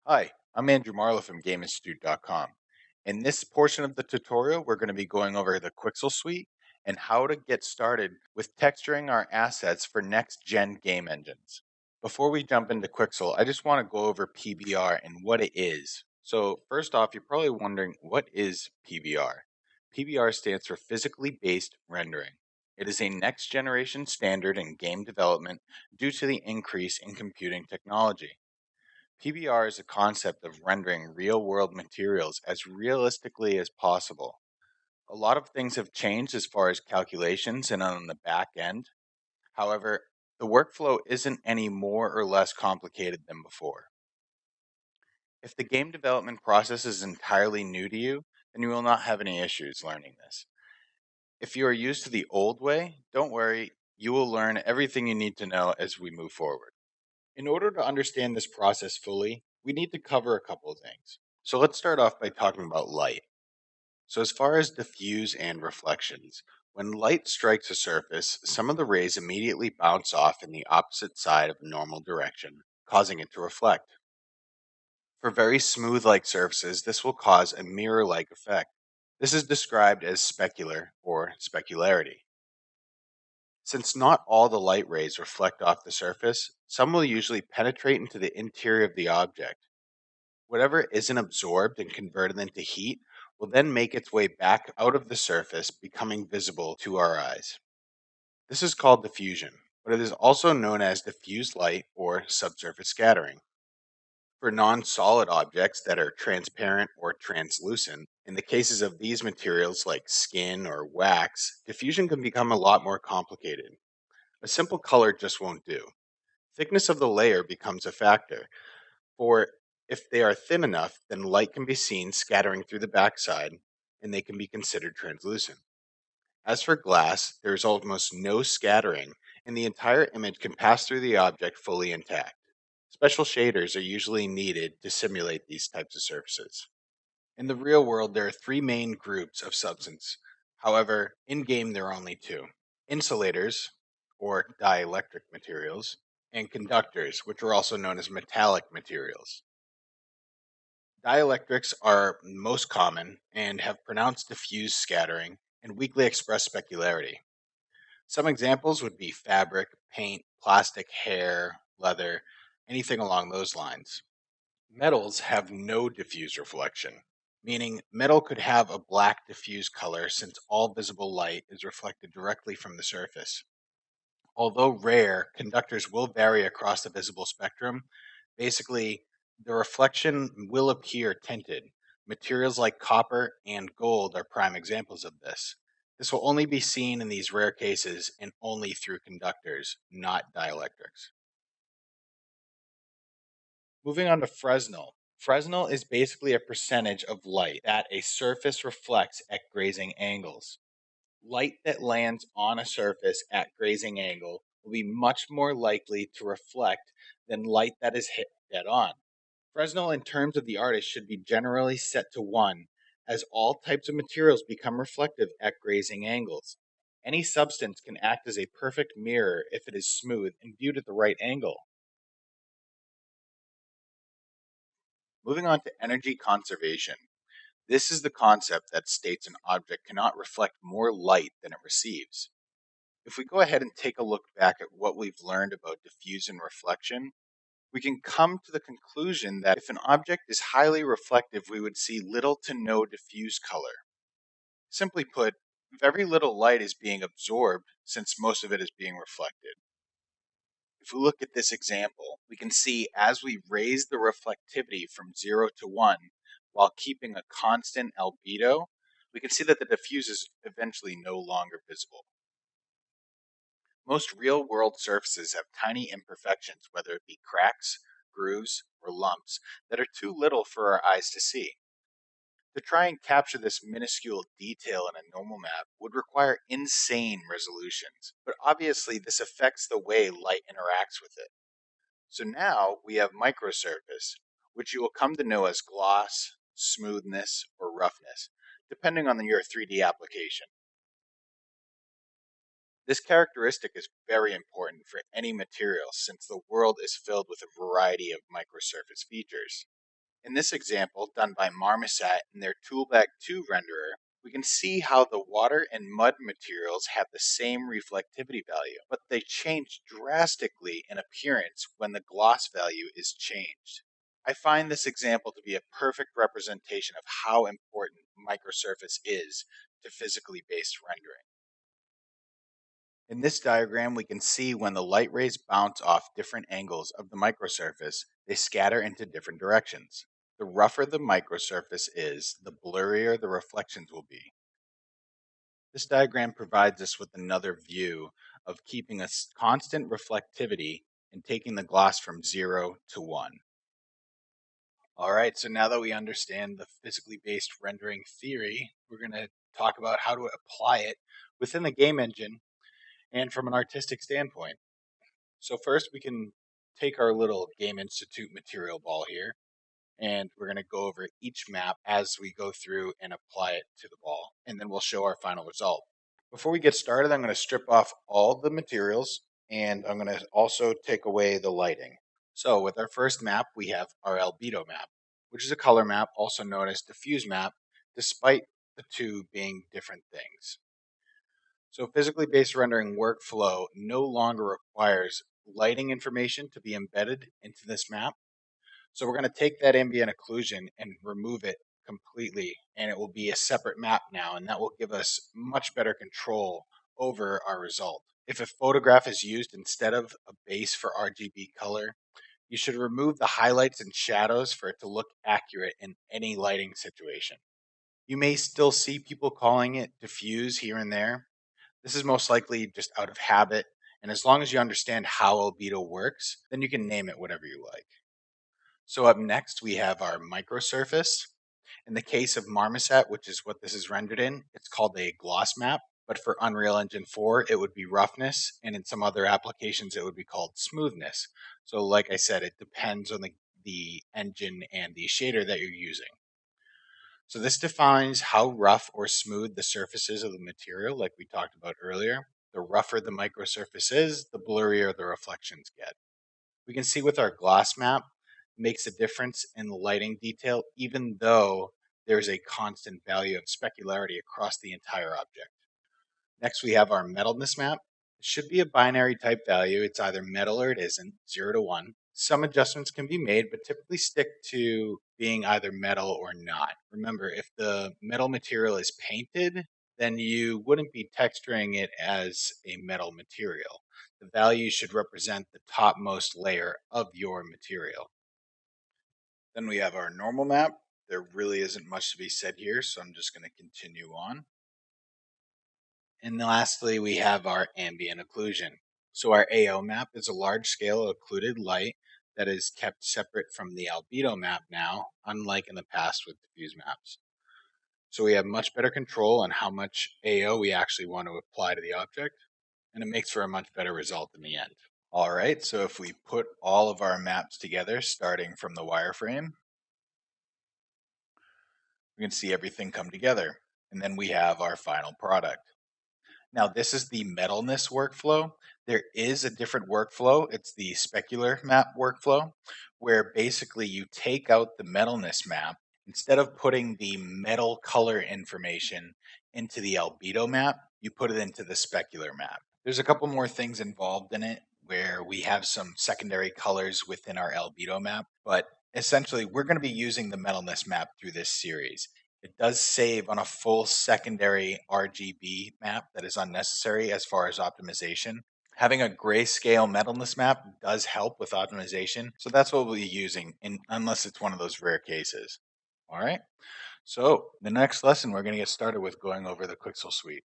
Hi, I'm Andrew Marlowe from GameInstitute.com. In this portion of the tutorial, we're going to be going over the Quixel suite and how to get started with texturing our assets for next-gen game engines. Before we jump into Quixel, I just want to go over PBR and what it is. So first off, you're probably wondering, what is PBR? PBR stands for Physically Based Rendering. It is a next-generation standard in game development due to the increase in computing technology. PBR is a concept of rendering real world materials as realistically as possible. A lot of things have changed as far as calculations and on the back end. However, the workflow isn't any more or less complicated than before. If the game development process is entirely new to you, then you will not have any issues learning this. If you are used to the old way, don't worry, you will learn everything you need to know as we move forward. In order to understand this process fully, we need to cover a couple of things. So let's start off by talking about light. So as far as diffuse and reflections, when light strikes a surface, some of the rays immediately bounce off in the opposite side of the normal direction, causing it to reflect. For very smooth like surfaces, this will cause a mirror-like effect. This is described as specular or specularity. Since not all the light rays reflect off the surface, some will usually penetrate into the interior of the object. Whatever isn't absorbed and converted into heat will then make its way back out of the surface, becoming visible to our eyes. This is called diffusion, but it is also known as diffuse light or subsurface scattering. For non-solid objects that are transparent or translucent, in the cases of these materials like skin or wax, diffusion can become a lot more complicated. A simple color just won't do. Thickness of the layer becomes a factor, for if they are thin enough, then light can be seen scattering through the backside, and they can be considered translucent. As for glass, there is almost no scattering, and the entire image can pass through the object fully intact. Special shaders are usually needed to simulate these types of surfaces. In the real world, there are three main groups of substance. However, in game, there are only two: insulators, or dielectric materials, and conductors, which are also known as metallic materials. Dielectrics are most common and have pronounced diffuse scattering and weakly expressed specularity. Some examples would be fabric, paint, plastic, hair, leather, anything along those lines. Metals have no diffuse reflection, meaning metal could have a black diffuse color since all visible light is reflected directly from the surface. Although rare, conductors will vary across the visible spectrum. Basically, the reflection will appear tinted. Materials like copper and gold are prime examples of this. This will only be seen in these rare cases and only through conductors, not dielectrics. Moving on to Fresnel. Fresnel is basically a percentage of light that a surface reflects at grazing angles. Light that lands on a surface at grazing angle will be much more likely to reflect than light that is hit dead on. Fresnel in terms of the artist should be generally set to 1, as all types of materials become reflective at grazing angles. Any substance can act as a perfect mirror if it is smooth and viewed at the right angle. Moving on to energy conservation. This is the concept that states an object cannot reflect more light than it receives. If we go ahead and take a look back at what we've learned about diffusion and reflection, we can come to the conclusion that if an object is highly reflective, we would see little to no diffuse color. Simply put, very little light is being absorbed since most of it is being reflected. If we look at this example, we can see as we raise the reflectivity from 0 to 1 while keeping a constant albedo, we can see that the diffuse is eventually no longer visible. Most real-world surfaces have tiny imperfections, whether it be cracks, grooves, or lumps, that are too little for our eyes to see. To try and capture this minuscule detail in a normal map would require insane resolutions, but obviously this affects the way light interacts with it. So now we have microsurface, which you will come to know as gloss, smoothness, or roughness, depending on your 3D application. This characteristic is very important for any material since the world is filled with a variety of microsurface features. In this example, done by Marmoset in their Toolbag 2 renderer, we can see how the water and mud materials have the same reflectivity value, but they change drastically in appearance when the gloss value is changed. I find this example to be a perfect representation of how important microsurface is to physically based rendering. In this diagram, we can see when the light rays bounce off different angles of the microsurface, they scatter into different directions. The rougher the microsurface is, the blurrier the reflections will be. This diagram provides us with another view of keeping a constant reflectivity and taking the gloss from 0 to 1. All right, so now that we understand the physically based rendering theory, we're going to talk about how to apply it within the game engine and from an artistic standpoint. So first we can take our little Game Institute material ball here, and we're going to go over each map as we go through and apply it to the ball, and then we'll show our final result. Before we get started, I'm going to strip off all the materials, and I'm going to also take away the lighting. So with our first map, we have our albedo map, which is a color map, also known as diffuse map, despite the two being different things. So physically based rendering workflow no longer requires lighting information to be embedded into this map. So we're going to take that ambient occlusion and remove it completely, and it will be a separate map now, and that will give us much better control over our result. If a photograph is used instead of a base for RGB color, you should remove the highlights and shadows for it to look accurate in any lighting situation. You may still see people calling it diffuse here and there. This is most likely just out of habit, and as long as you understand how albedo works, then you can name it whatever you like. So up next, we have our microsurface. In the case of Marmoset, which is what this is rendered in, it's called a gloss map, but for Unreal Engine 4, it would be roughness, and in some other applications, it would be called smoothness. So like I said, it depends on the engine and the shader that you're using. So this defines how rough or smooth the surface is of the material, like we talked about earlier. The rougher the microsurface is, the blurrier the reflections get. We can see with our gloss map, makes a difference in the lighting detail, even though there's a constant value of specularity across the entire object. Next, we have our metalness map. It should be a binary type value. It's either metal or it isn't, 0 to 1. Some adjustments can be made, but typically stick to being either metal or not. Remember, if the metal material is painted, then you wouldn't be texturing it as a metal material. The value should represent the topmost layer of your material. Then we have our normal map. There really isn't much to be said here, so I'm just going to continue on. And lastly, we have our ambient occlusion. So our AO map is a large-scale occluded light that is kept separate from the albedo map now, unlike in the past with diffuse maps. So we have much better control on how much AO we actually want to apply to the object, and it makes for a much better result in the end. All right, so if we put all of our maps together, starting from the wireframe, we can see everything come together, and then we have our final product. Now, this is the metalness workflow. There is a different workflow. It's the specular map workflow, where basically you take out the metalness map. Instead of putting the metal color information into the albedo map, you put it into the specular map. There's a couple more things involved in it where we have some secondary colors within our albedo map, but essentially we're going to be using the metalness map through this series. It does save on a full secondary RGB map that is unnecessary as far as optimization. Having a grayscale metalness map does help with optimization, so that's what we'll be using, unless it's one of those rare cases. All right, so the next lesson we're going to get started with going over the Quixel suite.